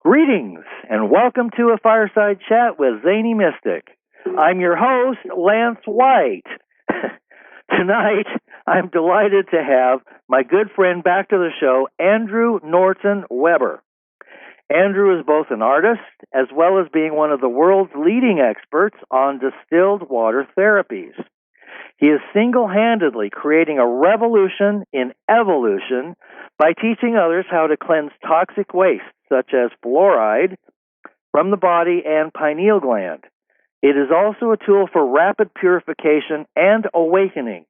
Greetings and welcome to a Fireside Chat with Zany Mystic. I'm your host, Lance White. Tonight, I'm delighted to have my good friend back to the show, Andrew Norton Weber. Andrew is both an artist as well as being one of the world's leading experts on distilled water therapies. He is single-handedly creating a revolution in evolution by teaching others how to cleanse toxic waste, such as fluoride, from the body and pineal gland. It is also a tool for rapid purification and awakening.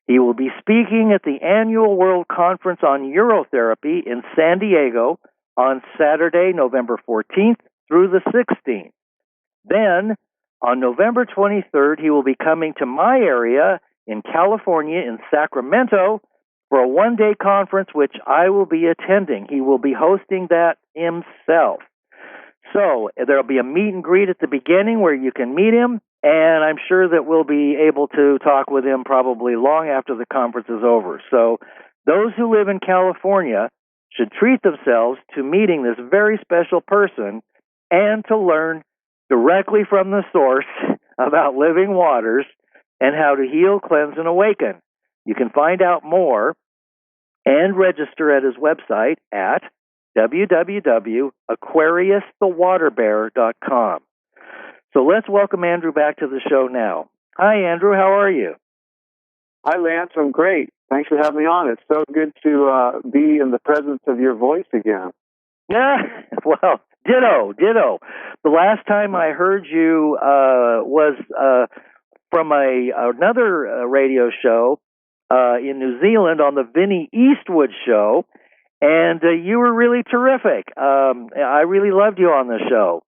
He will be speaking at the annual World Conference on Urotherapy in San Diego on Saturday, November 14th through the 16th. Then, on November 23rd, he will be coming to my area in California, in Sacramento, for a one-day conference which I will be attending. He will be hosting that himself. So there'll be a meet and greet at the beginning where you can meet him, and I'm sure that we'll be able to talk with him probably long after the conference is over. So those who live in California should treat themselves to meeting this very special person and to learn directly from the source about living waters and how to heal, cleanse, and awaken. You can find out more and register at his website at www.aquariusthewaterbear.com. So let's welcome Andrew back to the show now. Hi, Andrew. How are you? Hi, Lance. I'm great. Thanks for having me on. It's so good to be in the presence of your voice again. Yeah, well, ditto. The last time I heard you was from another radio show in New Zealand on the Vinnie Eastwood show, and you were really terrific. I really loved you on the show.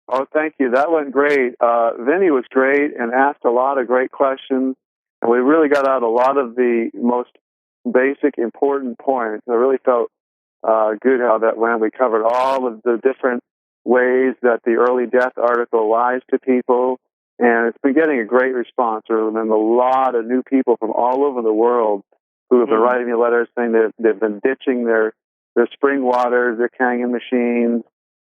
Oh, thank you. That went great. Vinnie was great and asked a lot of great questions, and we really got out a lot of the most basic, important points. I really felt good how that went. We covered all of the different ways that the early death article lies to people, and it's been getting a great response. There have been a lot of new people from all over the world who have been writing me letters saying that they've been ditching their spring water, their Kangen machines,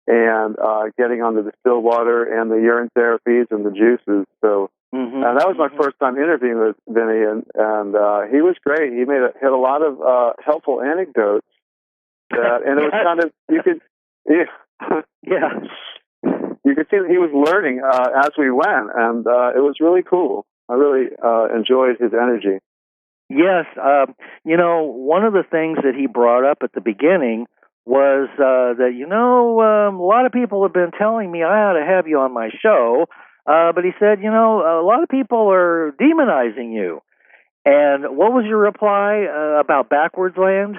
and getting on the distilled water and the urine therapies and the juices. So that was my first time interviewing with Vinny, and he was great. He had a lot of helpful anecdotes. And it was kind of, you could see that he was learning as we went, and it was really cool. I really enjoyed his energy. Yes, one of the things that he brought up at the beginning was that, a lot of people have been telling me I ought to have you on my show, but he said, a lot of people are demonizing you. And what was your reply about backwards land?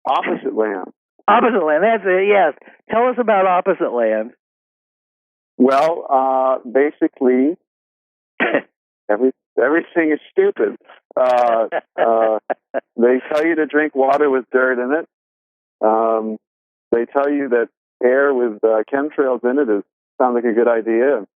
Opposite land. Opposite land, that's it, yes. Tell us about opposite land. Well, basically, everything is stupid. They tell you to drink water with dirt in it. They tell you that air with chemtrails in it sounds like a good idea.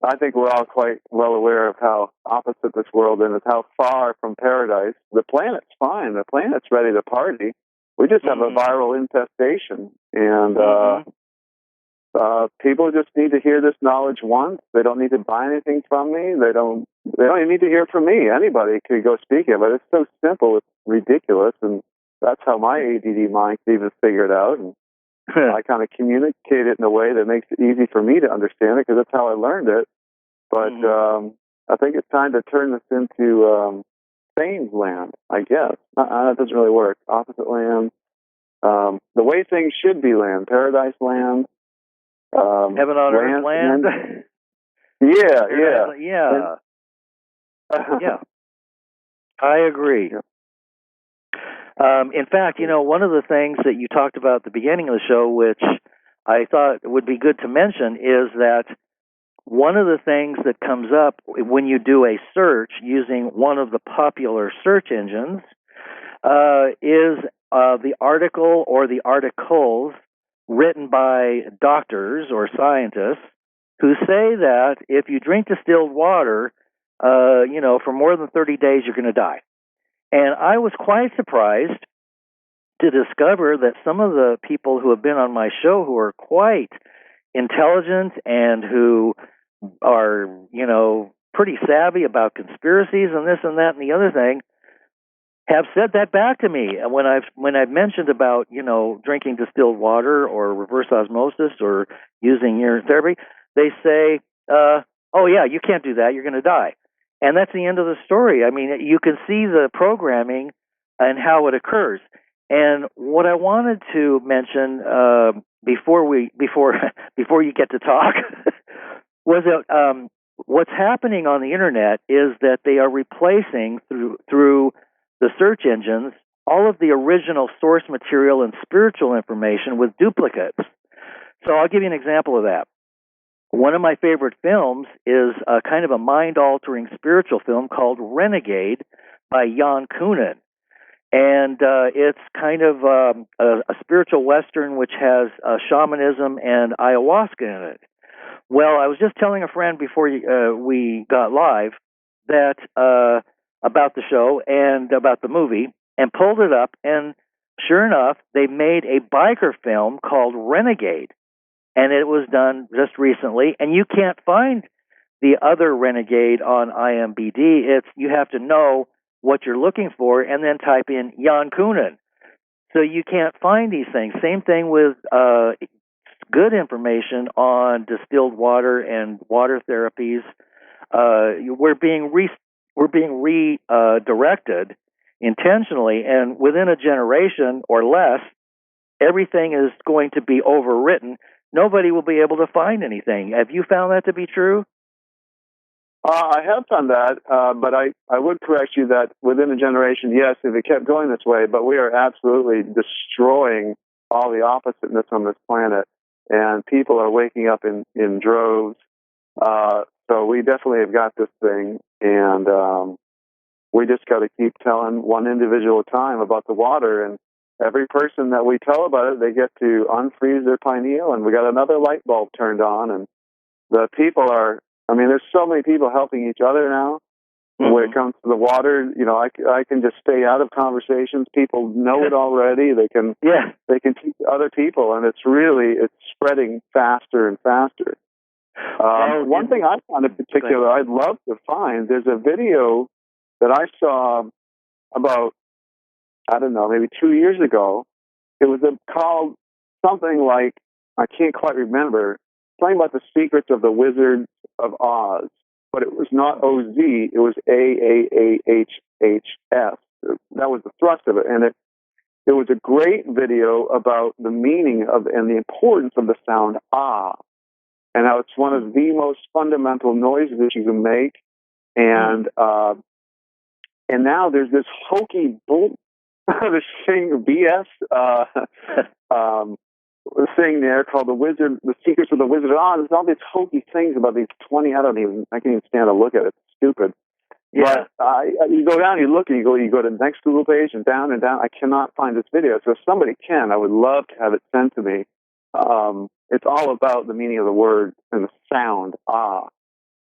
I think we're all quite well aware of how opposite this world is, how far from paradise. The planet's fine. The planet's ready to party. We just have a viral infestation, and people just need to hear this knowledge once. They don't need to buy anything from me. They don't even need to hear it from me. Anybody could go speak it, but it's so simple, it's ridiculous, and that's how my ADD mind can even figure it out. And I kind of communicate it in a way that makes it easy for me to understand it, because that's how I learned it. But I think it's time to turn this into Sane's land, I guess. That doesn't really work. Opposite land. The way things should be land. Paradise land. Heaven on earth land. Yeah. Yeah. I agree. Yeah. In fact, one of the things that you talked about at the beginning of the show, which I thought would be good to mention, is that one of the things that comes up when you do a search using one of the popular search engines is the article or the articles written by doctors or scientists who say that if you drink distilled water, for more than 30 days, you're going to die. And I was quite surprised to discover that some of the people who have been on my show who are quite intelligent and who are, pretty savvy about conspiracies and this and that and the other thing have said that back to me. And when I've mentioned about, drinking distilled water or reverse osmosis or using urine therapy, they say, oh yeah, you can't do that, you're going to die. And that's the end of the story. I mean, you can see the programming and how it occurs. And what I wanted to mention before before you get to talk was that what's happening on the internet is that they are replacing through the search engines all of the original source material and spiritual information with duplicates. So I'll give you an example of that. One of my favorite films is a kind of a mind-altering spiritual film called Renegade by Jan Kunin. And it's kind of a spiritual Western which has shamanism and ayahuasca in it. Well, I was just telling a friend before we got live that about the show and about the movie, and pulled it up, and sure enough, they made a biker film called Renegade, and it was done just recently, and you can't find the other Renegade on IMDb. You have to know what you're looking for and then type in Jan Kunin. So you can't find these things. Same thing with good information on distilled water and water therapies. We're being redirected intentionally, and within a generation or less, everything is going to be overwritten. Nobody will be able to find anything. Have you found that to be true? I have found that, but I would correct you that within a generation, yes, if it kept going this way, but we are absolutely destroying all the oppositeness on this planet, and people are waking up in droves. So we definitely have got this thing, and we just got to keep telling one individual at a time about the water, and every person that we tell about it, they get to unfreeze their pineal, and we got another light bulb turned on, and the people are, there's so many people helping each other now. Mm-hmm. When it comes to the water, I can just stay out of conversations. People know it already. They can teach other people, and it's spreading faster and faster. One thing I found in particular I'd love to find, there's a video that I saw about, I don't know, maybe 2 years ago. It was called something like, I can't quite remember, talking about the secrets of the Wizard of Oz, but it was not OZ, it was AAAHHS. That was the thrust of it, and it was a great video about the meaning of and the importance of the sound ah, and how it's one of the most fundamental noises that you can make, and now there's this hokey bull, this thing BS thing there called the Secrets of the Wizard of Oz. There's all these hokey things about these 20. I can't even stand to look at it. It's stupid. Yeah. But you go down, you look, and you go to the next Google page and down and down. I cannot find this video. So if somebody can, I would love to have it sent to me. It's all about the meaning of the word and the sound, ah.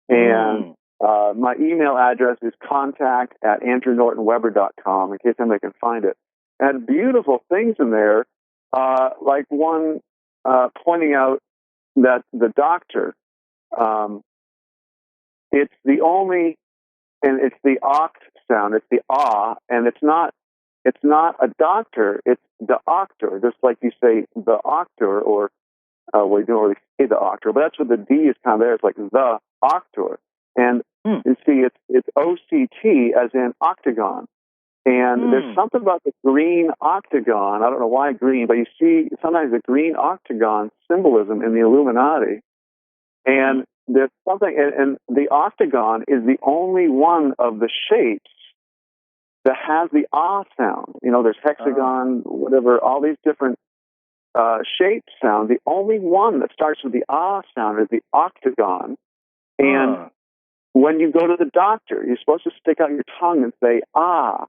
And my email address is contact@andrewnortonweber.com in case anybody can find it. And beautiful things in there, like one pointing out that the doctor, it's the only, and it's the oct sound, it's the ah, and it's not a doctor, it's the octor, just like you say the octor, or we don't really say the octor, but that's what the D is kind of there. It's like the octor. And you see, it's OCT as in octagon. And there's something about the green octagon. I don't know why green, but you see sometimes the green octagon symbolism in the Illuminati. And there's something, and the octagon is the only one of the shapes that has the ah sound. There's hexagon, whatever, all these different shape sound. The only one that starts with the ah sound is the octagon. And when you go to the doctor, you're supposed to stick out your tongue and say ah.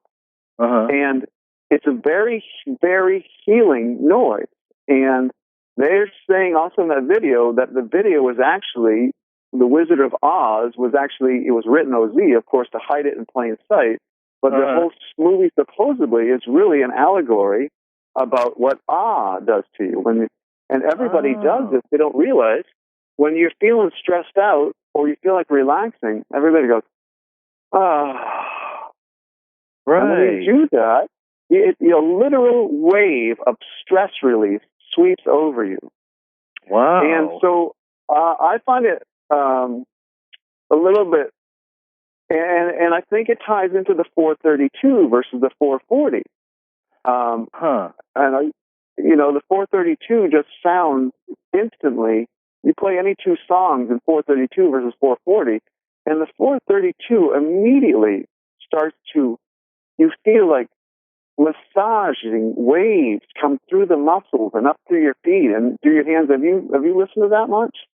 And it's a very, very healing noise. And they're saying also in that video that the video was actually, The Wizard of Oz was actually, it was written OZ, of course, to hide it in plain sight. But the whole movie supposedly is really an allegory about what does to you. And everybody does this. They don't realize when you're feeling stressed out or you feel like relaxing, everybody goes, ah. Right. And when you do that, a literal wave of stress release sweeps over you. Wow. And so I find it a little bit, and I think it ties into the 432 versus the 440. And the 432 just sounds instantly. You play any two songs in 432 versus 440, and the 432 immediately starts to, you feel like massaging waves come through the muscles and up through your feet and through your hands. Have you listened to that much?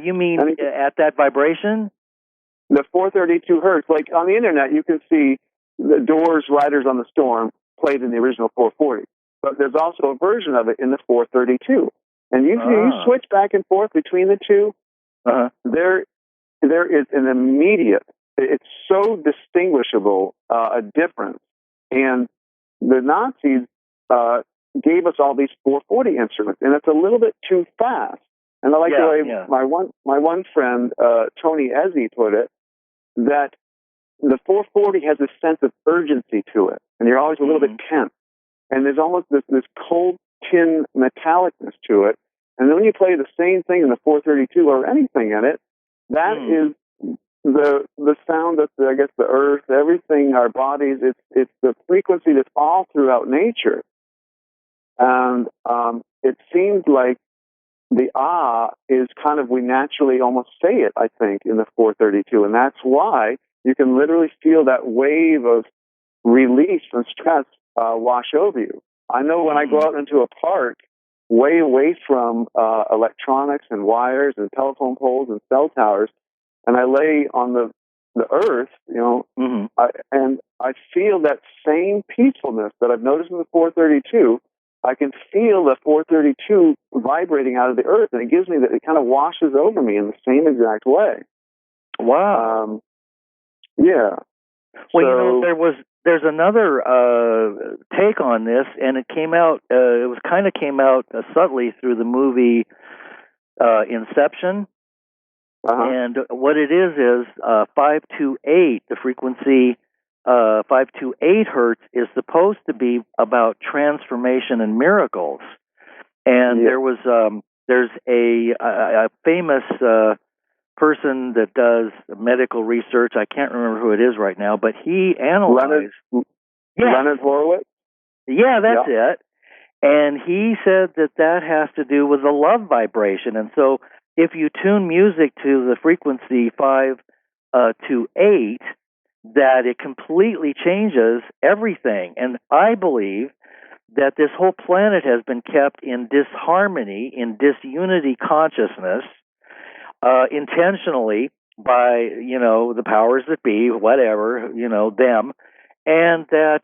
You mean at that vibration? The 432 hertz. Like on the internet, you can see the Doors' "Riders on the Storm" played in the original 440, but there's also a version of it in the 432. And you switch back and forth between the two. There is an immediate. It's so distinguishable a difference. And the Nazis gave us all these 440 instruments, and it's a little bit too fast. And I like the way my one friend Tony Ezzy put it, that the 440 has a sense of urgency to it, and you're always a little bit tense. And there's almost this cold tin metallicness to it. And then when you play the same thing in the 432 or anything in it, that is the sound that I guess the earth, everything, our bodies, it's the frequency that's all throughout nature. And it seems like the is kind of, we naturally almost say it, I think, in the 432. And that's why you can literally feel that wave of release from stress wash over you. I know when I go out into a park, way away from electronics and wires and telephone poles and cell towers, and I lay on the earth, and I feel that same peacefulness that I've noticed in the 432. I can feel the 432 vibrating out of the earth, and it gives me that, it kind of washes over me in the same exact way. Wow. Yeah. Well, so, there's another take on this, and it came out. Came out subtly through the movie Inception. And what it is 528. The frequency 528 hertz is supposed to be about transformation and miracles. And there's a famous person that does medical research. I can't remember who it is right now, but he analyzed Leonard Horowitz. Yeah, that's it. And he said that has to do with the love vibration. And so if you tune music to the frequency 528, that it completely changes everything. And I believe that this whole planet has been kept in disharmony, in disunity consciousness, intentionally by, the powers that be, whatever, them, and that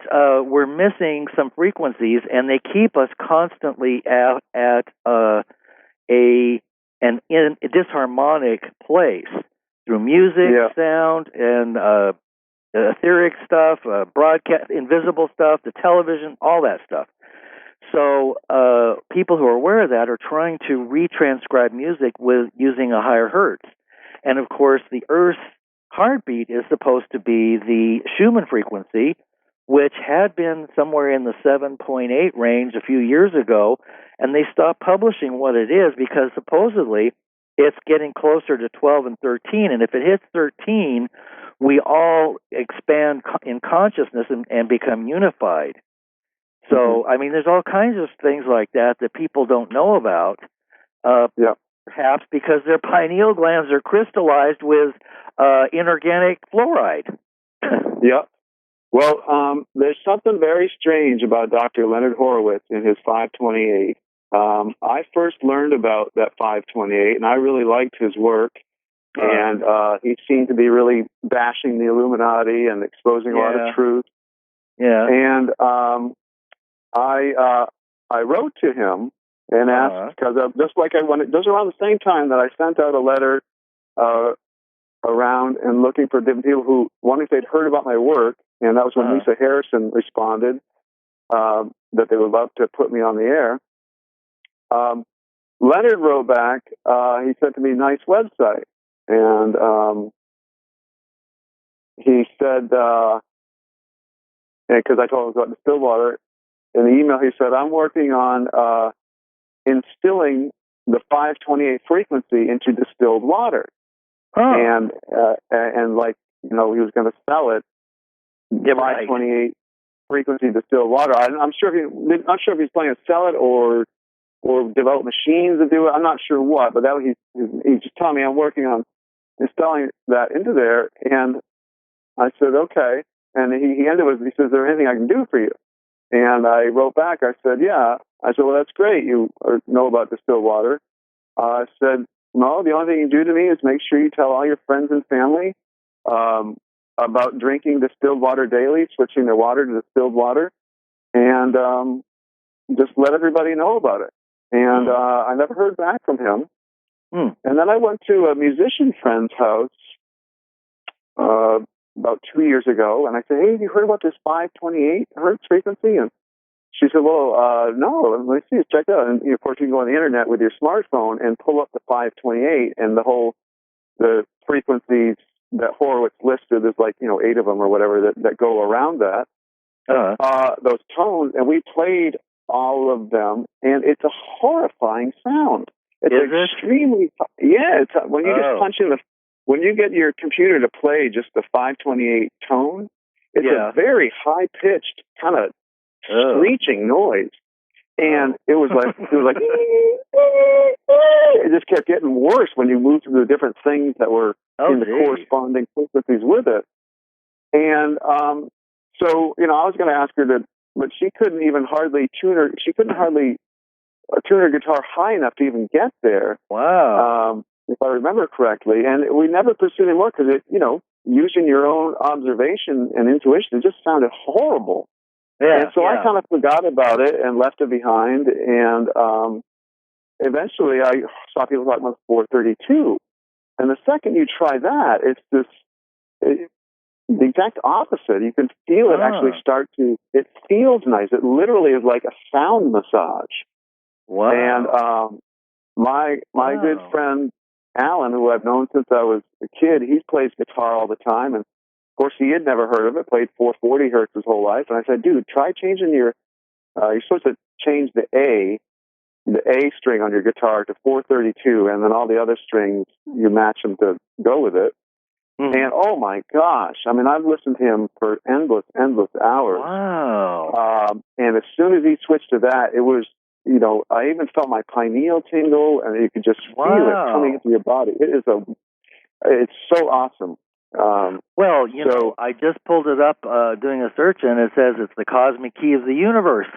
we're missing some frequencies, and they keep us constantly at a disharmonic place through music, sound, and etheric stuff, broadcast, invisible stuff, the television, all that stuff. So people who are aware of that are trying to retranscribe music using a higher hertz. And of course, the Earth's heartbeat is supposed to be the Schumann frequency, which had been somewhere in the 7.8 range a few years ago, and they stopped publishing what it is because supposedly it's getting closer to 12 and 13, and if it hits 13, we all expand in consciousness and become unified. So, I mean, there's all kinds of things like that people don't know about, perhaps because their pineal glands are crystallized with inorganic fluoride. Well, there's something very strange about Dr. Leonard Horowitz in his 528. I first learned about that 528, and I really liked his work. And he seemed to be really bashing the Illuminati and exposing a lot of truth. And I wrote to him and asked, because just like just around the same time that I sent out a letter around and looking for different people who, one, if they'd heard about my work, and that was when Lisa Harrison responded. that they would love to put me on the air. Leonard wrote back. He said to me, "Nice website," and he said, because I told him about distilled water, in the email he said, "I'm working on instilling the 528 frequency into distilled water," and like he was going to sell it. 528 frequency distilled water. I'm not sure if he's planning to sell it or develop machines to do it. I'm not sure what, but he's just telling me I'm working on installing that into there. And I said, okay. And he ended with, he says, "Is there anything I can do for you?" And I wrote back, I said, "Yeah." I said, "Well, that's great. You know about distilled water." I said, "No, the only thing you can do to me is make sure you tell all your friends and family about drinking distilled water daily, switching their water to distilled water, and just let everybody know about it." And I never heard back from him. And then I went to a musician friend's house about 2 years ago, and I said, "Hey, have you heard about this 528 hertz frequency?" And she said, "Well, no, let me see, check it out." And of course, you can go on the internet with your smartphone and pull up the 528 and the frequencies that Horowitz listed. There's 8 of them or whatever that go around that. Those tones, and we played all of them, and it's a horrifying sound. It's extremely, it's when you just punch in when you get your computer to play just the 528 tone, it's a very high pitched kind of screeching noise, and it was like it just kept getting worse when you moved through the different things that were in the corresponding frequencies with it. And so I was going to ask her to, but she couldn't even hardly tune her. She couldn't hardly tune her guitar high enough to even get there. Wow. If I remember correctly, and we never pursued any more because using your own observation and intuition, it just sounded horrible. Yeah. And so I kind of forgot about it and left it behind. And eventually, I saw people talking about 432. And the second you try that, it's the exact opposite. You can feel it actually start to, it feels nice. It literally is like a sound massage. Wow. And my good friend Alan, who I've known since I was a kid, he plays guitar all the time. And of course, he had never heard of it, played 440 hertz his whole life. And I said, "Dude, try changing you're supposed to change the A string on your guitar to 432, and then all the other strings, you match them to go with it." And oh my gosh, I mean, I've listened to him for endless hours. Wow. And as soon as he switched to that, it was, I even felt my pineal tingle, and you could just feel it coming into your body. It's so awesome. Well, I just pulled it up doing a search, and it says it's the cosmic key of the universe.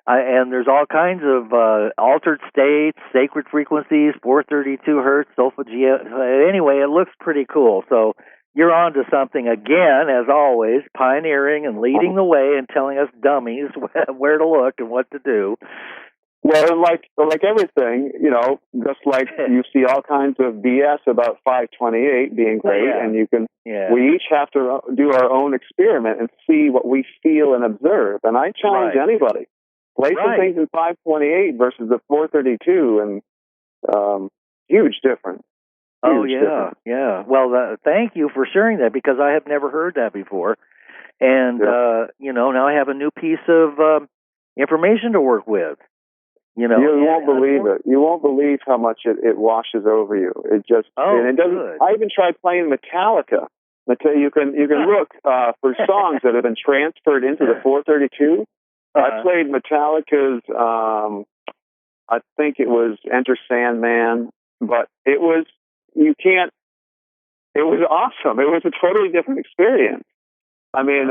And there's all kinds of altered states, sacred frequencies, 432 hertz, solfeggio. Anyway, it looks pretty cool. So you're on to something again, as always, pioneering and leading the way and telling us dummies where to look and what to do. Well, like everything, just like you see all kinds of BS about 528 being great, and we each have to do our own experiment and see what we feel and observe. And I challenge anybody. Play some things in 528 versus the 432, and huge difference. Difference. Yeah. Well, thank you for sharing that, because I have never heard that before. And, now I have a new piece of information to work with. You won't believe it. You won't believe how much it washes over you. It just, and it doesn't. Good. I even tried playing Metallica. You can look for songs that have been transferred into the 432. I played Metallica's, I think it was Enter Sandman, but it was awesome. It was a totally different experience. I mean,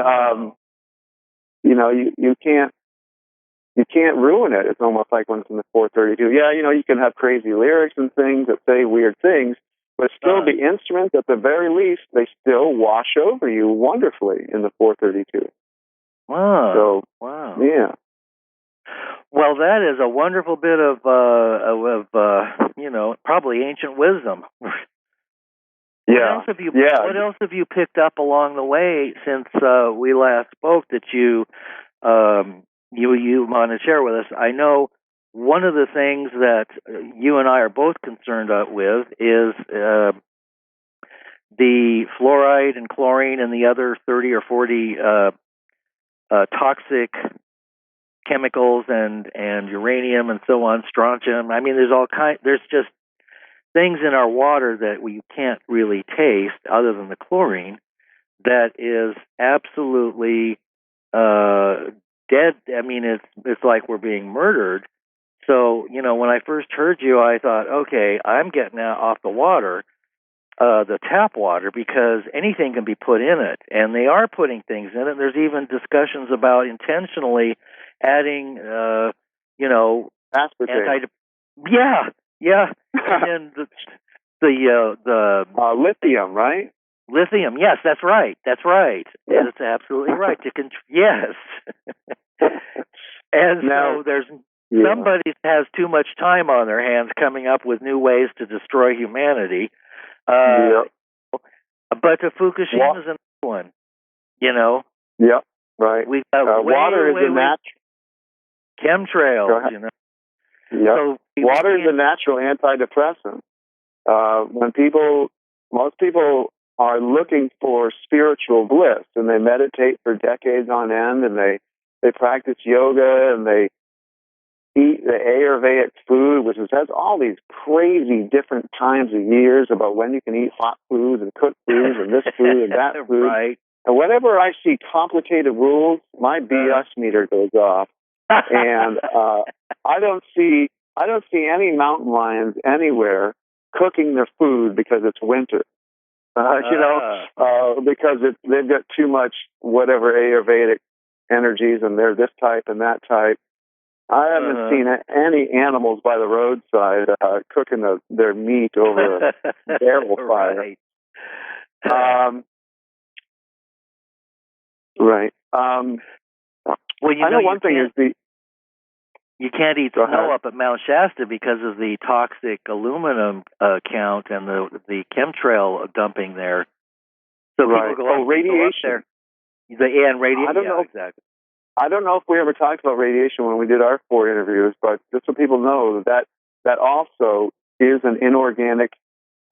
you can't ruin it. It's almost like when it's in the 432. Yeah, you can have crazy lyrics and things that say weird things, but still the instruments, at the very least, they still wash over you wonderfully in the 432. Wow. Yeah. Well, that is a wonderful bit of probably ancient wisdom. What else have you picked up along the way since we last spoke that you you want to share with us. I know one of the things that you and I are both concerned with is the fluoride and chlorine and the other 30 or 40 toxic chemicals and uranium and so on, strontium. I mean, there's just things in our water that we can't really taste other than the chlorine that is absolutely dead. I mean, it's like we're being murdered. So, when I first heard you, I thought, okay, I'm getting off the water, the tap water, because anything can be put in it, and they are putting things in it. There's even discussions about intentionally adding, aspartame. Yeah, and then the lithium, right? lithium. Yes, that's right. Yeah. That's absolutely right. Yes. And now, so there's somebody has too much time on their hands coming up with new ways to destroy humanity. But the Fukushima is another one. Yep. Right. We've got water is a natural chemtrails. Yep. So water is a natural antidepressant. Most people are looking for spiritual bliss, and they meditate for decades on end, and they practice yoga, and they eat the Ayurvedic food, which has all these crazy different times of years about when you can eat hot foods and cooked foods and this food and that food. Right. And whenever I see complicated rules, my BS meter goes off, and I don't see any mountain lions anywhere cooking their food because it's winter. Because they've got too much whatever Ayurvedic energies, and they're this type and that type. I haven't seen any animals by the roadside cooking their meat over a barrel fire. Right. Well, I know one thing is you can't eat snow up at Mount Shasta because of the toxic aluminum count and the chemtrail dumping there. So people go radiation. up there. And radiation. I don't know. Exactly. I don't know if we ever talked about radiation when we did our 4 interviews, but just so people know that also is an inorganic,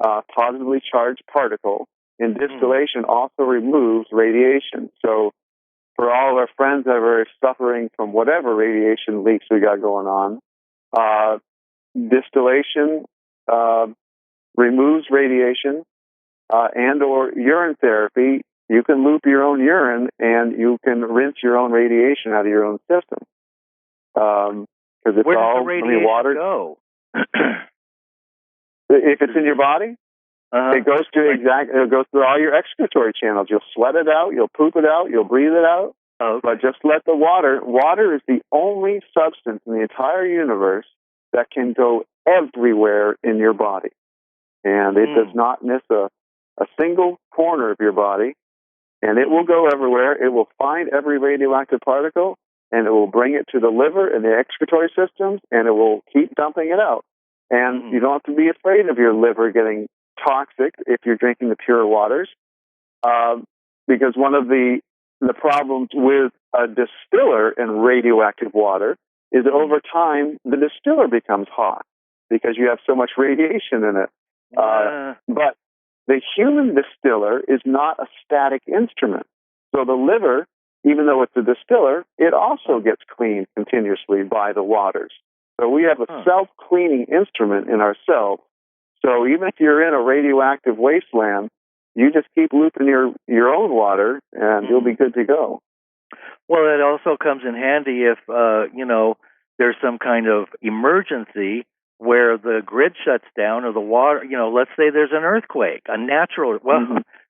positively charged particle, and distillation also removes radiation. So for all of our friends that are suffering from whatever radiation leaks we got going on, distillation removes radiation, and or urine therapy. You can loop your own urine, and you can rinse your own radiation out of your own system. Because it's Where all, does the radiation water. Go? If it's in your body, it goes it goes through all your excretory channels. You'll sweat it out, you'll poop it out, you'll breathe it out. Okay. But just let the water is the only substance in the entire universe that can go everywhere in your body. And it does not miss a single corner of your body. And it will go everywhere. It will find every radioactive particle, and it will bring it to the liver and the excretory systems, and it will keep dumping it out. And you don't have to be afraid of your liver getting toxic if you're drinking the pure waters, because one of the problems with a distiller and radioactive water is that over time the distiller becomes hot because you have so much radiation in it. But the human distiller is not a static instrument. So the liver, even though it's a distiller, it also gets cleaned continuously by the waters. So we have a self-cleaning instrument in ourselves. So even if you're in a radioactive wasteland, you just keep looping your own water, and you'll be good to go. Well, it also comes in handy if, there's some kind of emergency where the grid shuts down or the water, let's say there's an earthquake, a natural,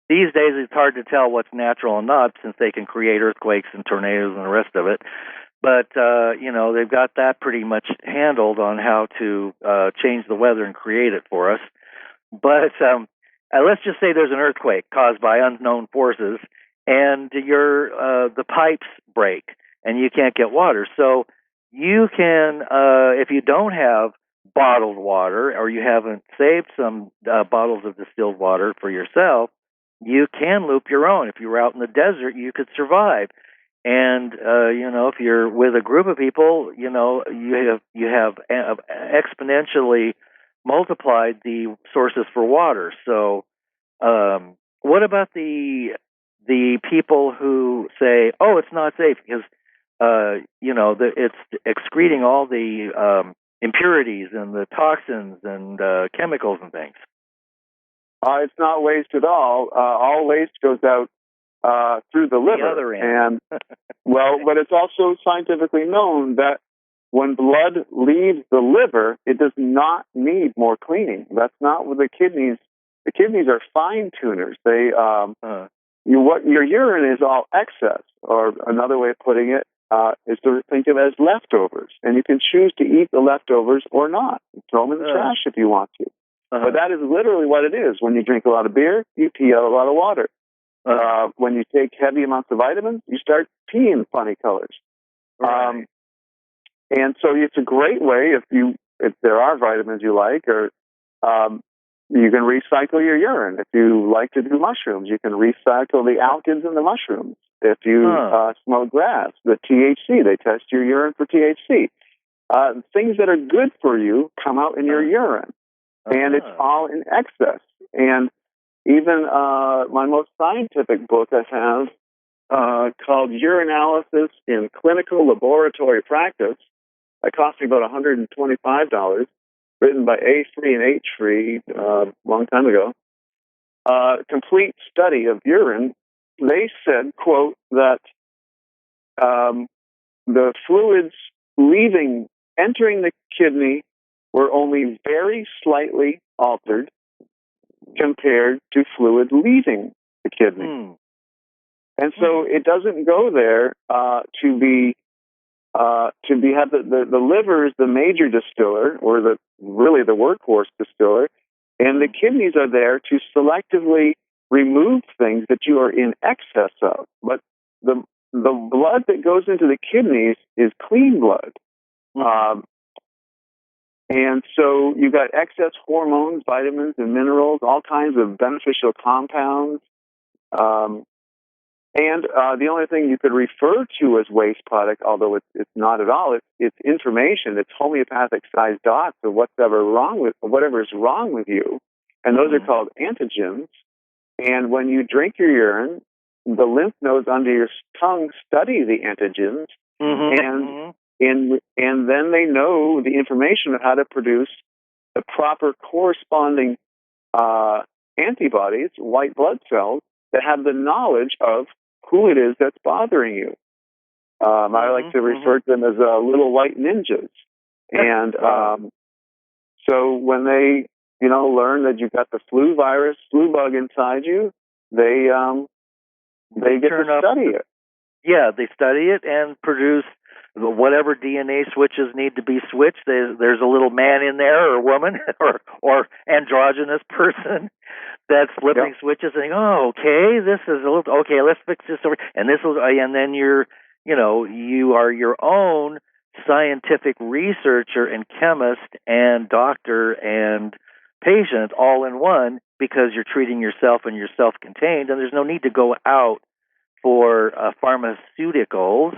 these days it's hard to tell what's natural and not since they can create earthquakes and tornadoes and the rest of it. But, they've got that pretty much handled on how to change the weather and create it for us. But let's just say there's an earthquake caused by unknown forces and the pipes break and you can't get water. So you can, if you don't have bottled water or you haven't saved some bottles of distilled water for yourself, you can loop your own. If you were out in the desert, you could survive. And if you're with a group of people, you have exponentially multiplied the sources for water. So, what about the people who say, "Oh, it's not safe because it's excreting all the impurities and the toxins and chemicals and things"? It's not waste at all. All waste goes out through the liver. The other end. And but it's also scientifically known that when blood leaves the liver, it does not need more cleaning. That's not what the kidneys. The kidneys are fine tuners. They what your urine is all excess, or another way of putting it is to think of it as leftovers, and you can choose to eat the leftovers or not. Throw them in the trash if you want to. But that is literally what it is. When you drink a lot of beer, you pee out a lot of water. When you take heavy amounts of vitamins, you start peeing funny colors. Right. And so it's a great way if there are vitamins you like, or you can recycle your urine. If you like to do mushrooms, you can recycle the alkans in the mushrooms. If you smoke grass, the THC, they test your urine for THC. Things that are good for you come out in your urine, and it's all in excess. And even my most scientific book I have called Urinalysis in Clinical Laboratory Practice, that cost me about $125, written by A. Free and H. Free a long time ago. Complete study of urine. They said, quote, that the fluids entering the kidney were only very slightly altered compared to fluid leaving the kidney. And so it doesn't go there to have the liver is the major distiller, or really the workhorse distiller, and the kidneys are there to selectively remove things that you are in excess of. But the blood that goes into the kidneys is clean blood. And so you've got excess hormones, vitamins, and minerals, all kinds of beneficial compounds. And the only thing you could refer to as waste product, although it's not at all, it's information. It's homeopathic-sized dots of whatever is wrong with you, and those are called antigens. And when you drink your urine, the lymph nodes under your tongue study the antigens, and then they know the information of how to produce the proper corresponding antibodies, white blood cells, that have the knowledge of who it is that's bothering you. I like to refer to them as little white ninjas. And so when they, learn that you've got the flu bug inside you, they get to study it. Yeah, they study it and produce whatever DNA switches need to be switched. There's a little man in there, or woman, or androgynous person that's flipping switches and saying, "Oh, okay, this is a little okay. Let's fix this over." And then you are your own scientific researcher and chemist and doctor and patient all in one, because you're treating yourself and you're self-contained, and there's no need to go out for pharmaceuticals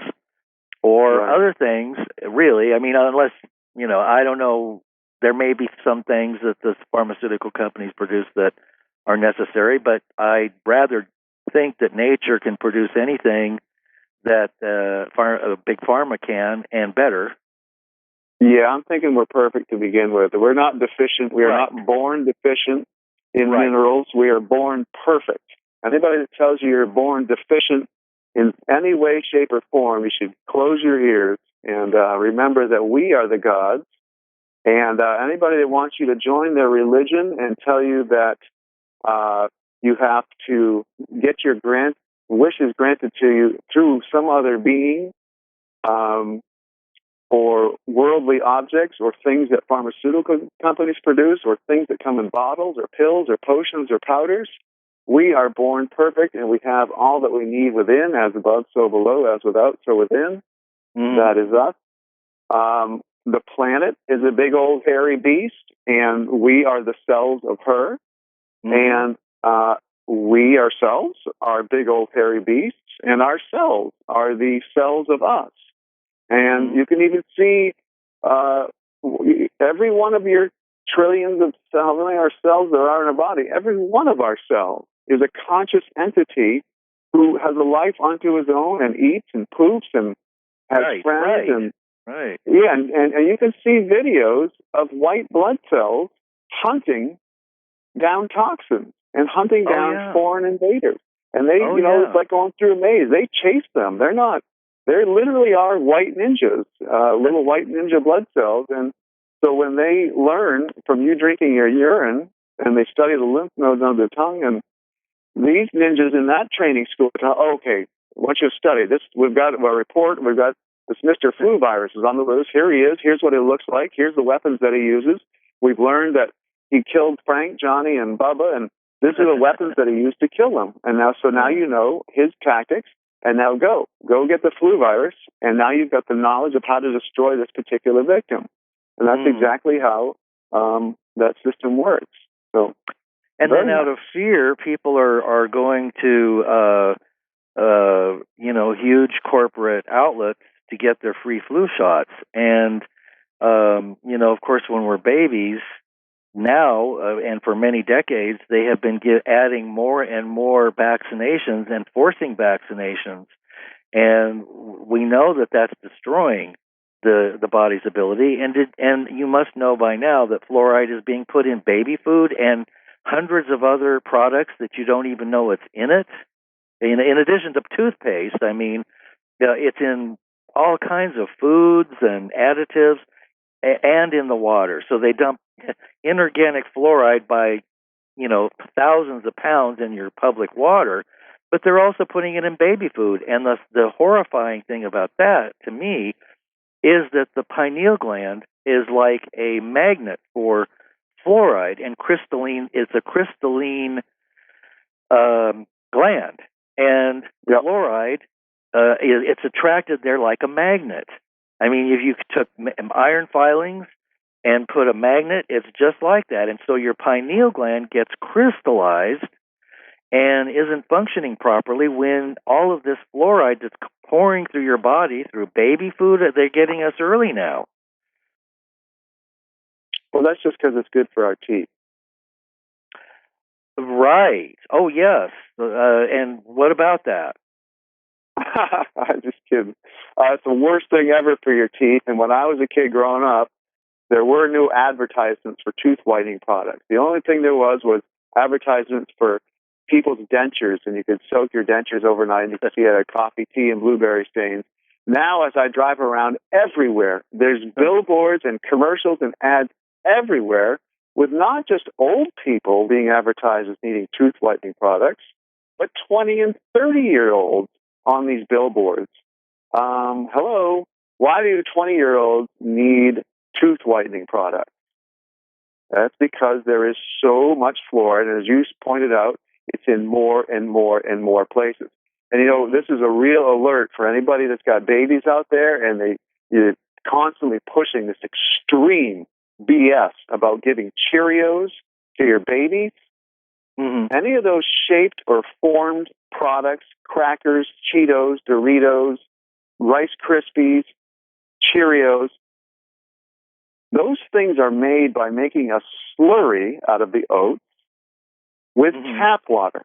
or other things, really. I mean, unless, I don't know, there may be some things that the pharmaceutical companies produce that are necessary, but I'd rather think that nature can produce anything that big pharma can, and better. Yeah, I'm thinking we're perfect to begin with. We're not deficient. We are not born deficient in minerals. We are born perfect. Anybody that tells you you're born deficient in any way, shape, or form, you should close your ears and remember that we are the gods. And anybody that wants you to join their religion and tell you that you have to get your wishes granted to you through some other being, or worldly objects, or things that pharmaceutical companies produce, or things that come in bottles or pills or potions or powders, we are born perfect, and we have all that we need within, as above, so below, as without, so within. That is us. The planet is a big old hairy beast, and we are the cells of her. And we ourselves are big old hairy beasts, and our cells are the cells of us. And you can even see every one of your trillions of cells, how many of our cells there are in our body, every one of our cells is a conscious entity who has a life unto his own and eats and poops and has friends. And yeah, and you can see videos of white blood cells hunting down toxins and hunting down foreign invaders. And they, it's like going through a maze. They chase them. They literally are white ninjas, little white ninja blood cells. And so when they learn from you drinking your urine and they study the lymph nodes under the tongue, and these ninjas in that training school, okay, once you study this, we've got a report, we've got this Mr. Flu virus is on the loose. Here he is. Here's what it looks like. Here's the weapons that he uses. We've learned that he killed Frank, Johnny, and Bubba, and these are the weapons that he used to kill them. And now you know his tactics. And now go get the flu virus, and now you've got the knowledge of how to destroy this particular victim. And that's exactly how that system works. So, and then out of fear, people are going to huge corporate outlets to get their free flu shots. And of course, when we're babies now, and for many decades, they have been adding more and more vaccinations and forcing vaccinations. And we know that that's destroying the body's ability. And you must know by now that fluoride is being put in baby food and hundreds of other products that you don't even know it's in it. In addition to toothpaste, I mean, it's in all kinds of foods and additives and in the water. So they dump inorganic fluoride by, thousands of pounds in your public water, but they're also putting it in baby food. And the horrifying thing about that, to me, is that the pineal gland is like a magnet for fluoride, and it's a crystalline gland. And fluoride, it's attracted there like a magnet. I mean, if you took iron filings and put a magnet, it's just like that. And so your pineal gland gets crystallized and isn't functioning properly when all of this fluoride that's pouring through your body through baby food, they're getting us early now. Well, that's just because it's good for our teeth. Right. Oh, yes. And what about that? I'm just kidding. It's the worst thing ever for your teeth. And when I was a kid growing up, there were no advertisements for tooth whitening products. The only thing there was advertisements for people's dentures, and you could soak your dentures overnight and you could see it at coffee, tea, and blueberry stains. Now, as I drive around everywhere, there's billboards and commercials and ads everywhere with not just old people being advertised as needing tooth whitening products, but 20 and 30-year-olds on these billboards. Hello, why do 20-year-olds need tooth whitening products? That's because there is so much fluoride, and as you pointed out, it's in more and more and more places. And this is a real alert for anybody that's got babies out there, and you're constantly pushing this extreme BS about giving Cheerios to your babies. Any of those shaped or formed products, crackers, Cheetos, Doritos, Rice Krispies, Cheerios, those things are made by making a slurry out of the oats with tap water.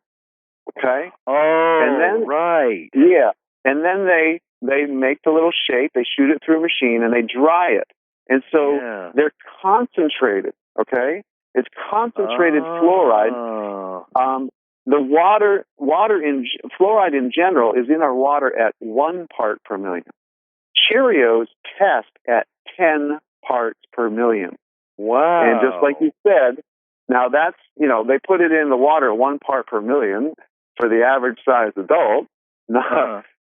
Okay? Oh, and then, right. Yeah. And then they make the little shape, they shoot it through a machine, and they dry it. And so they're concentrated, okay? It's concentrated fluoride. The fluoride in general is in our water at 1 part per million. Cheerios test at 10 parts per million. Wow. And just like you said, now that's, they put it in the water 1 part per million for the average sized adult,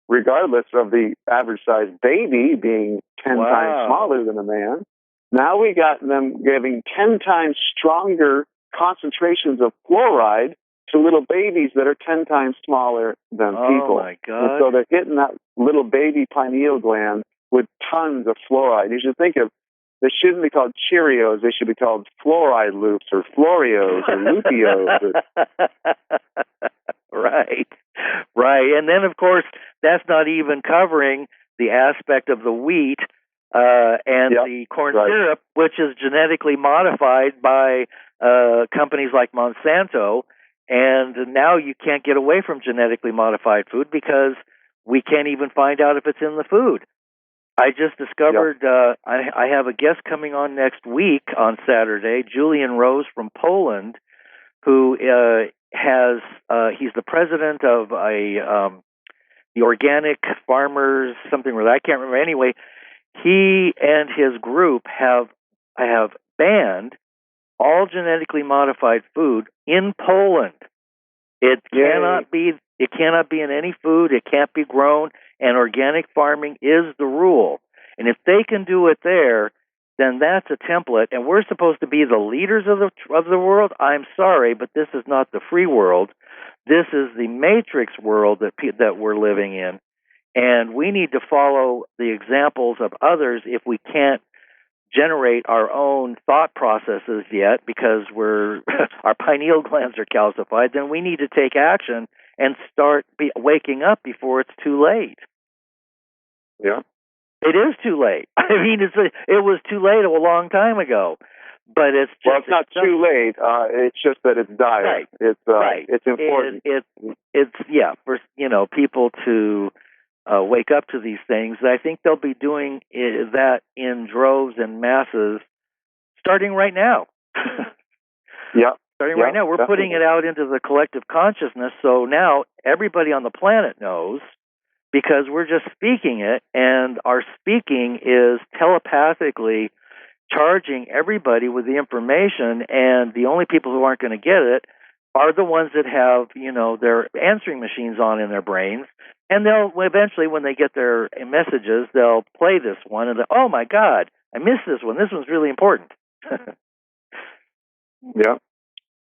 regardless of the average sized baby being 10 times smaller than a man. Now we got them giving 10 times stronger concentrations of fluoride to little babies that are 10 times smaller than people. Oh, my God. And so they're hitting that little baby pineal gland with tons of fluoride. You should think of, they shouldn't be called Cheerios. They should be called fluoride loops or Floreos or Lupios. Right. And then, of course, that's not even covering the aspect of the wheat and the corn syrup, which is genetically modified by companies like Monsanto. And now you can't get away from genetically modified food because we can't even find out if it's in the food. I just discovered I have a guest coming on next week on Saturday, Julian Rose from Poland, who he's the president of the Organic Farmers something or other. I can't remember. Anyway, he and his group have banned all genetically modified food in Poland. It cannot be in any food. It can't be grown, and organic farming is the rule. And if they can do it there, then that's a template. And we're supposed to be the leaders of the world. I'm sorry, but this is not the free world. This is the matrix world that we're living in, and we need to follow the examples of others if we can't generate our own thought processes yet because our pineal glands are calcified. Then we need to take action and start waking up before it's too late. Yeah. It is too late. I mean, it was too late a long time ago, but it's just, well, it's not too late. It's just that it's dire. Right. It's important. It's for people to wake up to these things. I think they'll be doing that in droves and masses starting right now. Starting right now. We're definitely putting it out into the collective consciousness, so now everybody on the planet knows because we're just speaking it, and our speaking is telepathically charging everybody with the information, and the only people who aren't going to get it are the ones that have, their answering machines on in their brains. And they'll eventually, when they get their messages, they'll play this one and oh my God, I missed this one. This one's really important. Yeah.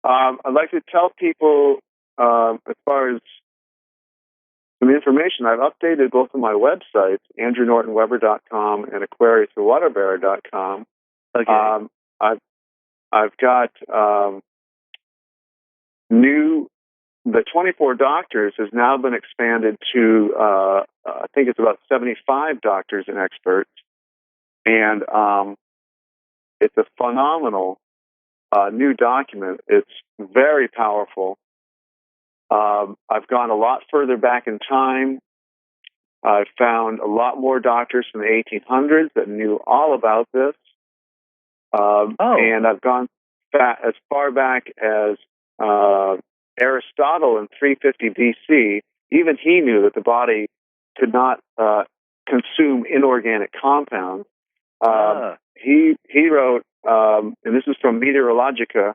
I'd like to tell people, as far as some information, I've updated both of my websites, AndrewNortonWeber.com and AquariusTheWaterBearer.com. Okay. I've got the 24 doctors has now been expanded to, I think it's about 75 doctors and experts. And it's a phenomenal new document. It's very powerful. I've gone a lot further back in time. I've found a lot more doctors from the 1800s that knew all about this. And I've gone as far back as Aristotle in 350 BC. Even he knew that the body could not consume inorganic compounds. He wrote, and this is from Meteorologica,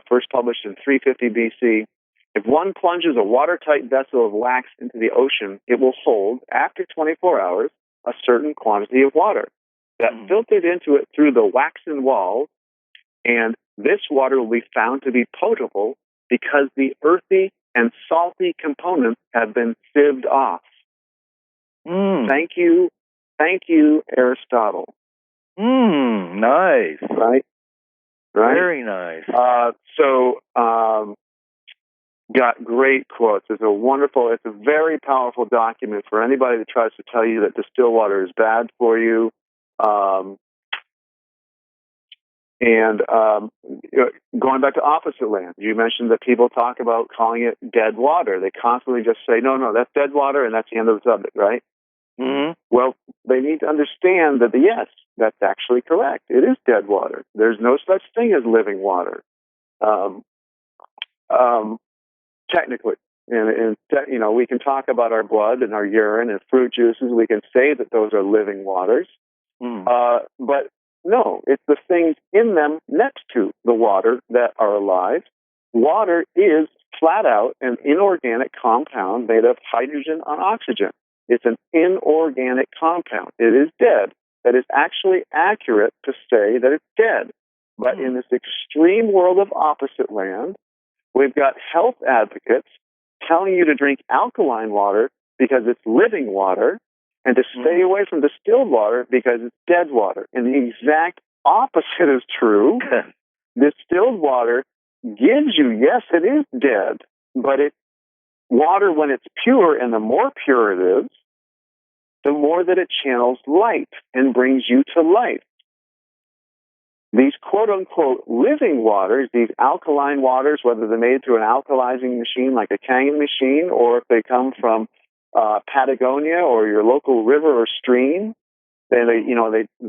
first published in 350 BC. If one plunges a watertight vessel of wax into the ocean, it will hold, after 24 hours, a certain quantity of water that filtered into it through the waxen walls, and this water will be found to be potable because the earthy and salty components have been sieved off. Thank you, Aristotle. Nice. Right? Very nice. Got great quotes. It's a very powerful document for anybody that tries to tell you that distilled water is bad for you. Going back to opposite land, you mentioned that people talk about calling it dead water. They constantly just say, no, that's dead water, and that's the end of the subject, right? Mm-hmm. Well, they need to understand that, yes, that's actually correct. It is dead water. There's no such thing as living water. Technically, and we can talk about our blood and our urine and fruit juices. We can say that those are living waters, but no, it's the things in them next to the water that are alive. Water is flat out an inorganic compound made of hydrogen and oxygen. It's an inorganic compound. It is dead. That is actually accurate to say that it's dead. But in this extreme world of opposite land, we've got health advocates telling you to drink alkaline water because it's living water and to stay away from distilled water because it's dead water. And the exact opposite is true. Distilled water gives you, yes, it is dead, but it water, when it's pure, and the more pure it is, the more that it channels light and brings you to life. These quote-unquote living waters, these alkaline waters, whether they're made through an alkalizing machine like a Kangen machine, or if they come from Patagonia or your local river or stream, then they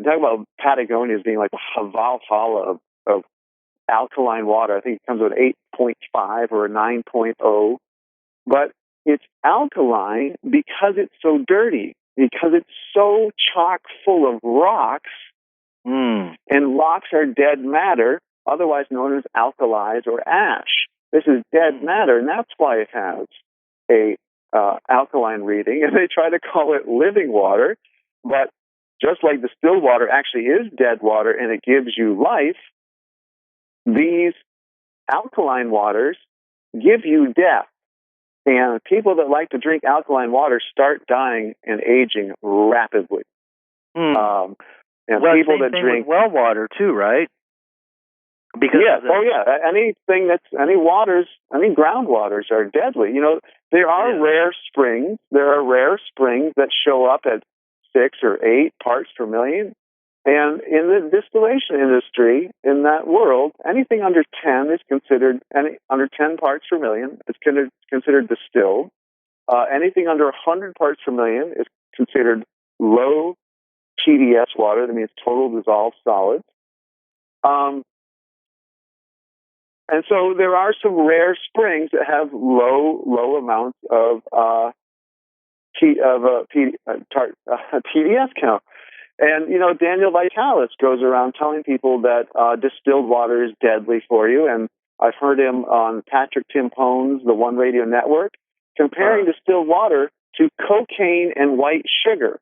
talk about Patagonia as being like a Valhalla of alkaline water. I think it comes with 8.5 or a 9.0. But it's alkaline because it's so dirty, because it's so chock full of rocks. And rocks are dead matter, otherwise known as alkalis or ash. This is dead matter, and that's why it has a alkaline reading. And they try to call it living water, but just like distilled water actually is dead water and it gives you life, these alkaline waters give you death. And people that like to drink alkaline water start dying and aging rapidly. And well, people same that thing drink with well water too, right? Because yes, anything that's any groundwaters are deadly. There are rare springs. There are rare springs that show up at 6 or 8 parts per million. And in the distillation industry, in that world, anything under 10 is considered, under 10 parts per million is considered distilled. Anything under 100 parts per million is considered low TDS water. That means total dissolved solids. And so there are some rare springs that have low amounts of TDS count. And, Daniel Vitalis goes around telling people that distilled water is deadly for you. And I've heard him on Patrick Timpone's The One Radio Network comparing distilled water to cocaine and white sugar.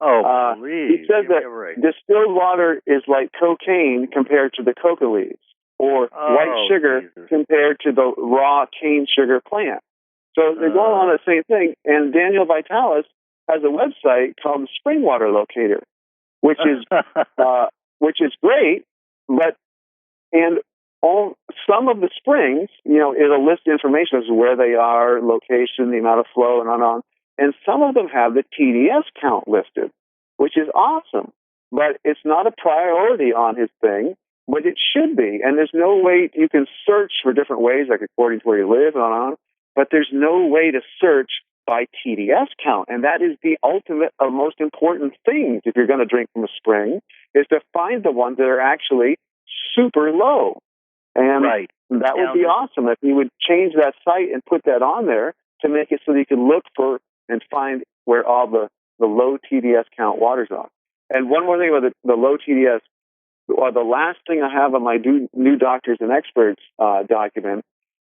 Oh, please. He says that distilled water is like cocaine compared to the coca leaves, or white sugar compared to the raw cane sugar plant. So they're going on the same thing. And Daniel Vitalis has a website called the Spring Water Locator, which is great, but some of the springs, it'll list information as to where they are, location, the amount of flow, and on. And some of them have the TDS count listed, which is awesome. But it's not a priority on his thing, but it should be. And there's no way you can search for different ways, like according to where you live and on. But there's no way to search by TDS count. And that is the ultimate of most important things if you're going to drink from a spring, is to find the ones that are actually super low. And that would be awesome if you would change that site and put that on there to make it so that you can look for and find where all the low TDS count waters are. And one more thing about the low TDS, or the last thing I have on my new Doctors and Experts document,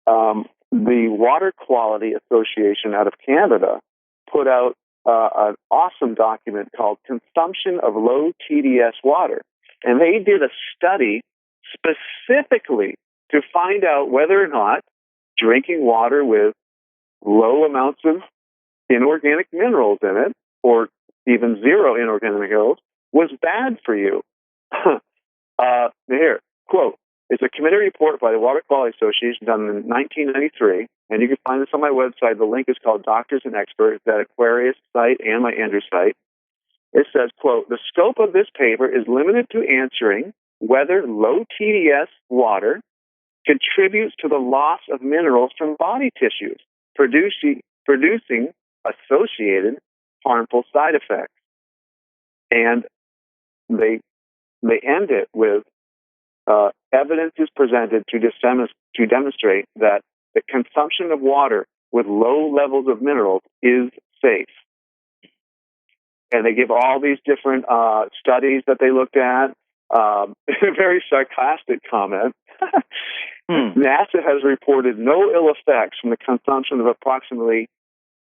the Water Quality Association out of Canada put out an awesome document called Consumption of Low TDS Water. And they did a study specifically to find out whether or not drinking water with low amounts of inorganic minerals in it, or even zero inorganic minerals, was bad for you. Here, quote, it's a committee report by the Water Quality Association done in 1993, and you can find this on my website. The link is called Doctors and Experts, that Aquarius site and my Andrews site. It says, quote, the scope of this paper is limited to answering whether low TDS water contributes to the loss of minerals from body tissues, producing associated harmful side effects. And they end it with evidence is presented to demonstrate that the consumption of water with low levels of minerals is safe. And they give all these different studies that they looked at. A very sarcastic comment. NASA has reported no ill effects from the consumption of approximately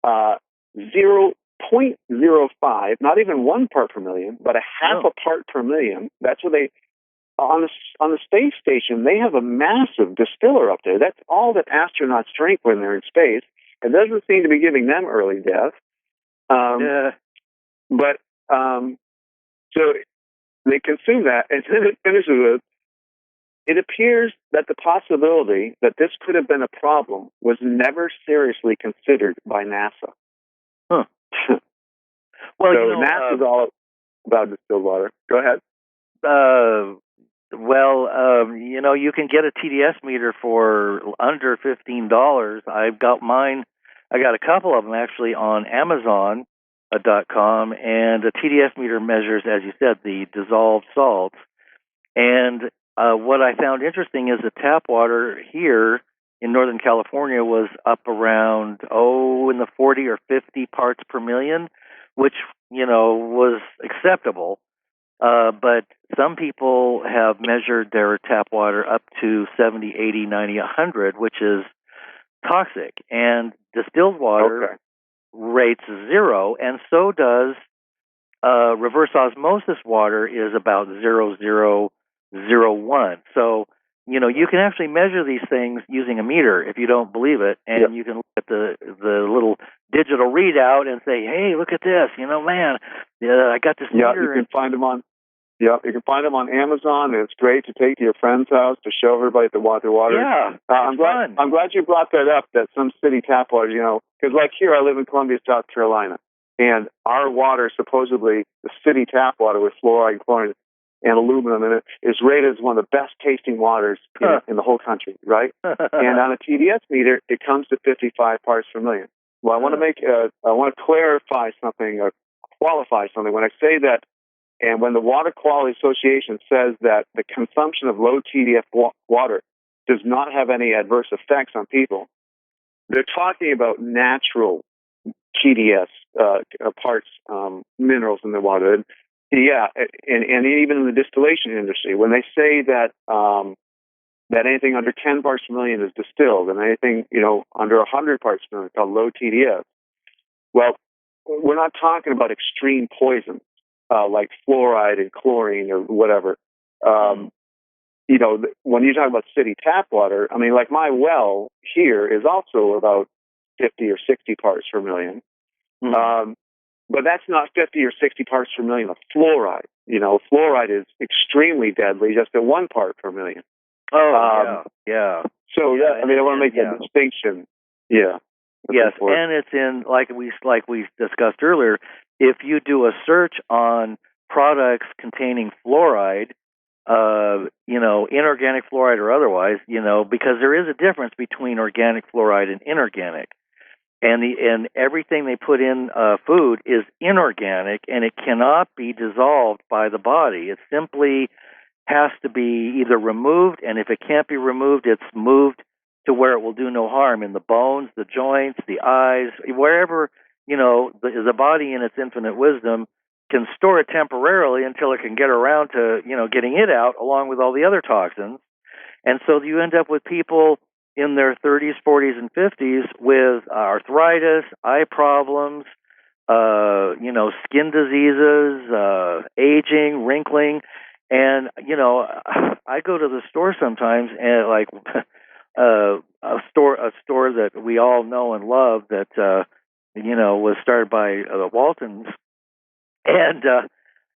0.05, not even 1 part per million, but a half a part per million. That's what they, on the space station, they have a massive distiller up there. That's all that astronauts drink when they're in space. It doesn't seem to be giving them early death. But so they consume that, and then it finishes with, it appears that the possibility that this could have been a problem was never seriously considered by NASA. Huh. Well, so NASA's all about distilled water. Go ahead. You can get a TDS meter for under $15. I've got mine. I got a couple of them actually on Amazon.com, and a TDS meter measures, as you said, the dissolved salts. And what I found interesting is the tap water here in Northern California was up around, in the 40 or 50 parts per million, which, was acceptable. But some people have measured their tap water up to 70, 80, 90, 100, which is toxic. And distilled water rates 0, and so does reverse osmosis water is about 0.001. So, you can actually measure these things using a meter if you don't believe it, and you can look at the little digital readout and say, hey, look at this, man, I got this meter. You can find them on you can find them on Amazon, and it's great to take to your friend's house to show everybody the water. Yeah, I'm glad you brought that up, that some city tap water, because like here, I live in Columbia, South Carolina, and our water, supposedly the city tap water with fluoride, chlorine, and aluminum in it, is rated as one of the best tasting waters in the whole country, right? And on a TDS meter, it comes to 55 parts per million. Well, I want to clarify something or qualify something. When I say that, and when the Water Quality Association says that the consumption of low TDS water does not have any adverse effects on people, they're talking about natural TDS parts, minerals in the water. And even in the distillation industry, when they say that that anything under 10 parts per million is distilled, and anything under 100 parts per million is called low TDS. Well, we're not talking about extreme poison like fluoride and chlorine or whatever. When you talk about city tap water, I mean, like my well here is also about 50 or 60 parts per million. But that's not 50 or 60 parts per million of fluoride. Fluoride is extremely deadly, just at 1 part per million. Yeah. So, I want to make that distinction. Yeah. Yes, and it's in, like we discussed earlier, if you do a search on products containing fluoride, inorganic fluoride or otherwise, because there is a difference between organic fluoride and inorganic. And everything they put in food is inorganic, and it cannot be dissolved by the body. It simply has to be either removed, and if it can't be removed, it's moved to where it will do no harm in the bones, the joints, the eyes, wherever, the body in its infinite wisdom can store it temporarily until it can get around to, getting it out along with all the other toxins. And so you end up with people in their 30s, 40s, and 50s with arthritis, eye problems, skin diseases, aging, wrinkling. And, I go to the store sometimes and a store that we all know and love that, was started by the Waltons. And,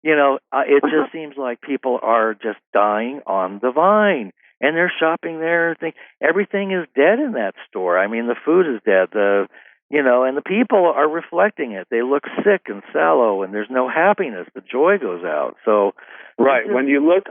it just seems like people are just dying on the vine. And they're shopping there. Everything is dead in that store. I mean, the food is dead. And the people are reflecting it. They look sick and sallow, and there's no happiness. The joy goes out. So, right. When you look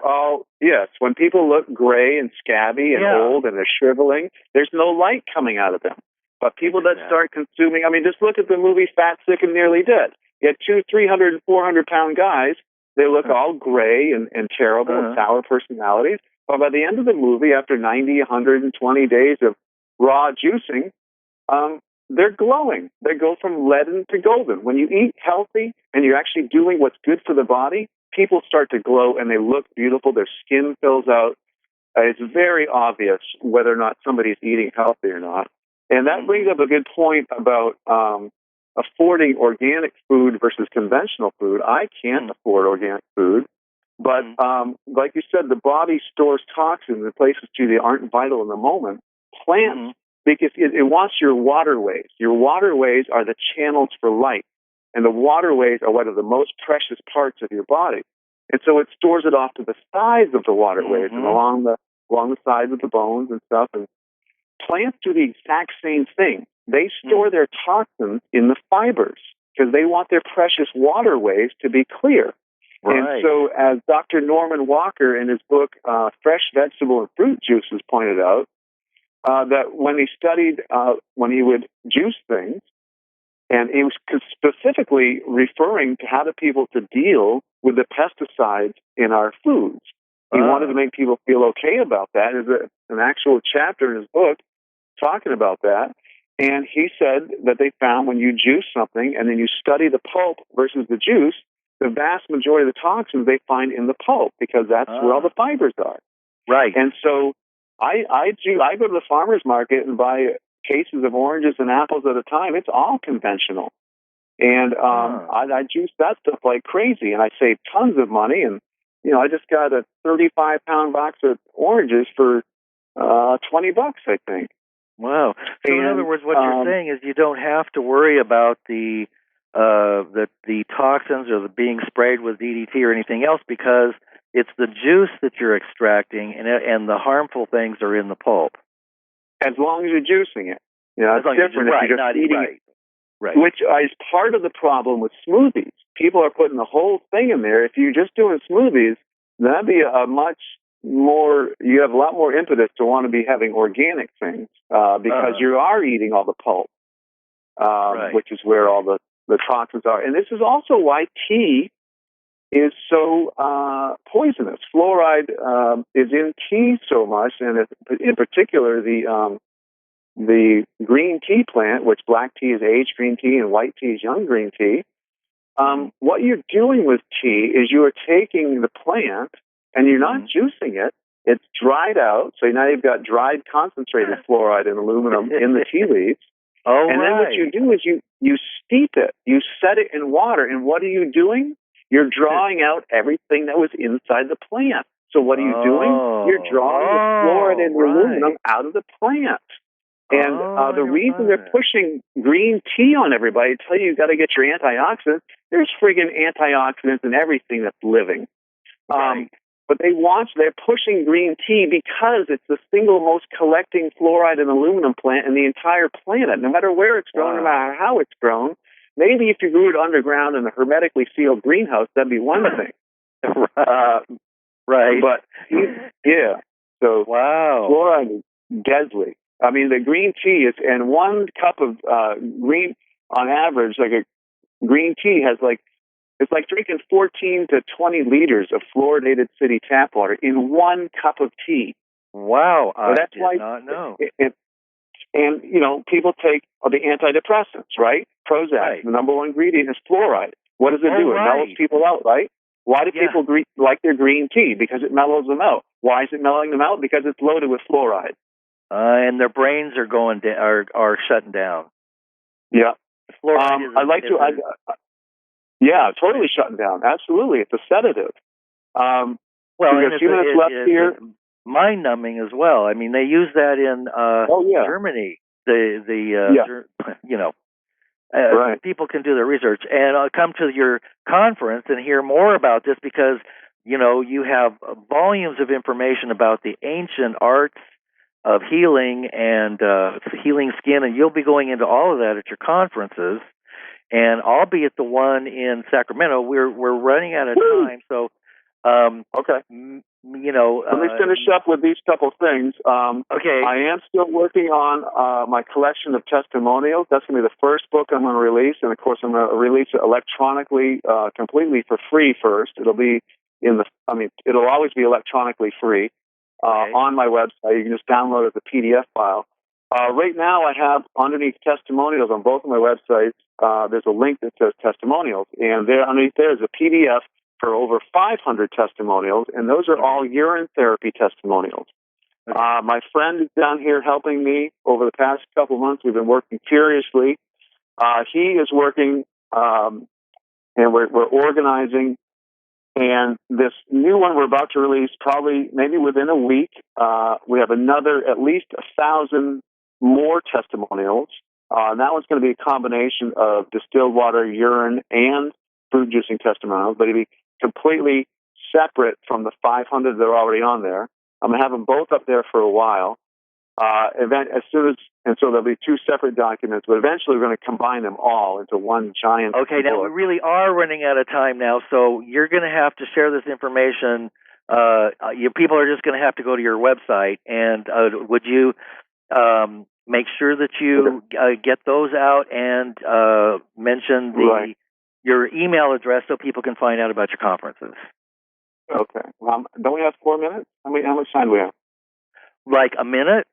when people look gray and scabby and old and they're shriveling, there's no light coming out of them. But people that start consuming, just look at the movie Fat, Sick, and Nearly Dead. You had 200, 300, and 400-pound guys. They look all gray and terrible and sour personalities. But by the end of the movie, after 90, 120 days of raw juicing, they're glowing. They go from leaden to golden. When you eat healthy and you're actually doing what's good for the body, people start to glow and they look beautiful. Their skin fills out. It's very obvious whether or not somebody's eating healthy or not. And that brings up a good point about affording organic food versus conventional food. I can't afford organic food. But like you said, the body stores toxins in places that aren't vital in the moment. Plants, because it wants your waterways. Your waterways are the channels for light. And the waterways are one of the most precious parts of your body. And so it stores it off to the sides of the waterways and along the along the sides of the bones and stuff. And plants do the exact same thing. They store their toxins in the fibers because they want their precious waterways to be clear. Right. And so, as Dr. Norman Walker in his book, Fresh Vegetable and Fruit Juices, pointed out, that when he studied, when he would juice things, and he was specifically referring to how the people to deal with the pesticides in our foods. He wanted to make people feel okay about that. There's an actual chapter in his book talking about that. And he said that they found when you juice something and then you study the pulp versus the juice, the vast majority of the toxins they find in the pulp because that's where all the fibers are. Right. And so I go to the farmer's market and buy cases of oranges and apples at a time. It's all conventional. And I juice that stuff like crazy, and I save tons of money. And, I just got a 35-pound box of oranges for $20, I think. Wow. So in other words, what you're saying is you don't have to worry about the toxins or the being sprayed with DDT or anything else because it's the juice that you're extracting and the harmful things are in the pulp. As long as you're juicing it. It's different if you're just eating it. Right. Which is part of the problem with smoothies. People are putting the whole thing in there. If you're just doing smoothies, that'd be you have a lot more impetus to want to be having organic things because you are eating all the pulp, which is where all the toxins are. And this is also why tea is so poisonous. Fluoride is in tea so much, and in particular the green tea plant, which black tea is aged green tea and white tea is young green tea. What you're doing with tea is you are taking the plant and you're not juicing it. It's dried out, so now you've got dried concentrated fluoride and aluminum in the tea leaves. And then what you do is you steep it. You set it in water. And what are you doing? You're drawing out everything that was inside the plant. So what are you doing? You're drawing the fluoride and the aluminum out of the plant. And the reason they're pushing green tea on everybody, tell you got to get your antioxidants, there's friggin' antioxidants in everything that's living. But they're pushing green tea because it's the single most collecting fluoride and aluminum plant in the entire planet, no matter where it's grown, no matter how it's grown. Maybe if you grew it underground in a hermetically sealed greenhouse, that'd be one thing. Right. But, yeah. So fluoride is deadly. I mean, the green tea and 1 cup of green, on average, like a green tea has it's like drinking 14 to 20 liters of fluoridated city tap water in 1 cup of tea. Wow, I did not know. And, people take the antidepressants, right? Prozac, right. The number one ingredient is fluoride. What does it do? It mellows people out, right? Why do people like their green tea? Because it mellows them out. Why is it mellowing them out? Because it's loaded with fluoride. And their brains are going are shutting down. Yeah. Fluoride totally shutting down. Absolutely, it's a sedative. Well, and a few minutes left here. Mind numbing as well. I mean, they use that in Germany. People can do their research and come to your conference and hear more about this because you have volumes of information about the ancient arts of healing and healing skin, and you'll be going into all of that at your conferences. And I'll be at the one in Sacramento. We're running out of time, so okay. Let me finish up with these couple things. Okay. I am still working on my collection of testimonials. That's going to be the first book I'm going to release, and of course I'm going to release it electronically, completely for free first. It'll always be electronically free on my website. You can just download it as a PDF file. Right now, I have underneath testimonials on both of my websites. There's a link that says testimonials, and underneath there is a PDF for over 500 testimonials, and those are all urine therapy testimonials. My friend is down here helping me over the past couple months. We've been working furiously. He is working, and we're organizing. And this new one we're about to release, maybe within a week, we have at least 1,000 more testimonials. And that one's going to be a combination of distilled water, urine, and fruit juicing testimonials, but it'll be completely separate from the 500 that are already on there. I'm going to have them both up there for a while. So there'll be two separate documents, but eventually we're going to combine them all into one giant Okay, now we book. really are running out of time now, so you're going to have to share this information. People are just going to have to go to your website, and would you make sure that you get those out and mention your email address so people can find out about your conferences? Okay. Don't we have 4 minutes? How much time do we have? Like a minute?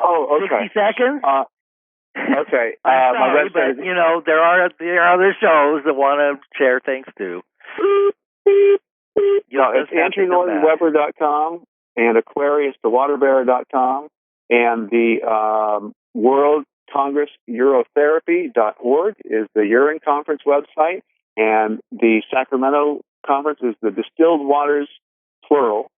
Oh, okay. 60 seconds? Okay. I'm my sorry, website but there are other shows that want to share things too. It's AndrewNortonWeber.com and AquariusTheWaterBearer.com and the World Congress Urotherapy.org is the Urine Conference website, and the Sacramento Conference is the Distilled Waters, plural,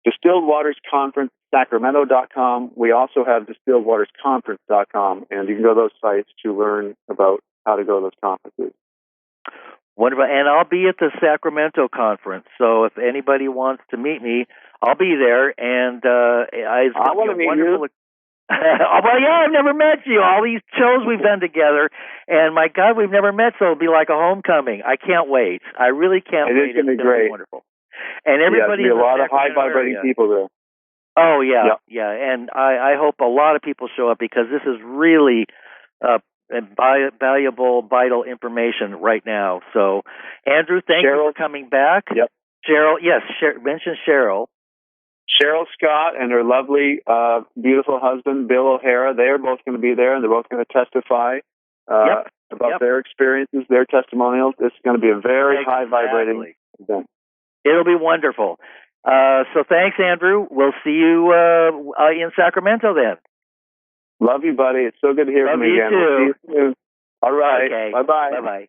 Distilled Waters Conference, Sacramento.com. We also have DistilledWatersConference.com, and you can go to those sites to learn about how to go to those conferences. Wonderful. And I'll be at the Sacramento conference, so if anybody wants to meet me, I'll be there. And I want to meet you. Well, yeah, I've never met you. All these shows we've done together, and my God, we've never met, so it'll be like a homecoming. I can't wait. I really can't wait. It's going to be great. Wonderful. And everybody, there'll be a lot of high vibrating people there. Oh yeah, yeah, and I hope a lot of people show up because this is really valuable, vital information right now. So, Andrew, thank you for coming back. Yep. Cheryl, yes, mention Cheryl. Cheryl Scott and her lovely, beautiful husband, Bill O'Hara, they are both going to be there, and they're both going to testify about their experiences, their testimonials. It's going to be a very high vibrating event. It'll be wonderful. So thanks, Andrew. We'll see you in Sacramento then. Love you, buddy. It's so good to hear from you again. Love you too. We'll see you soon. All right. Okay. Bye-bye. Bye-bye.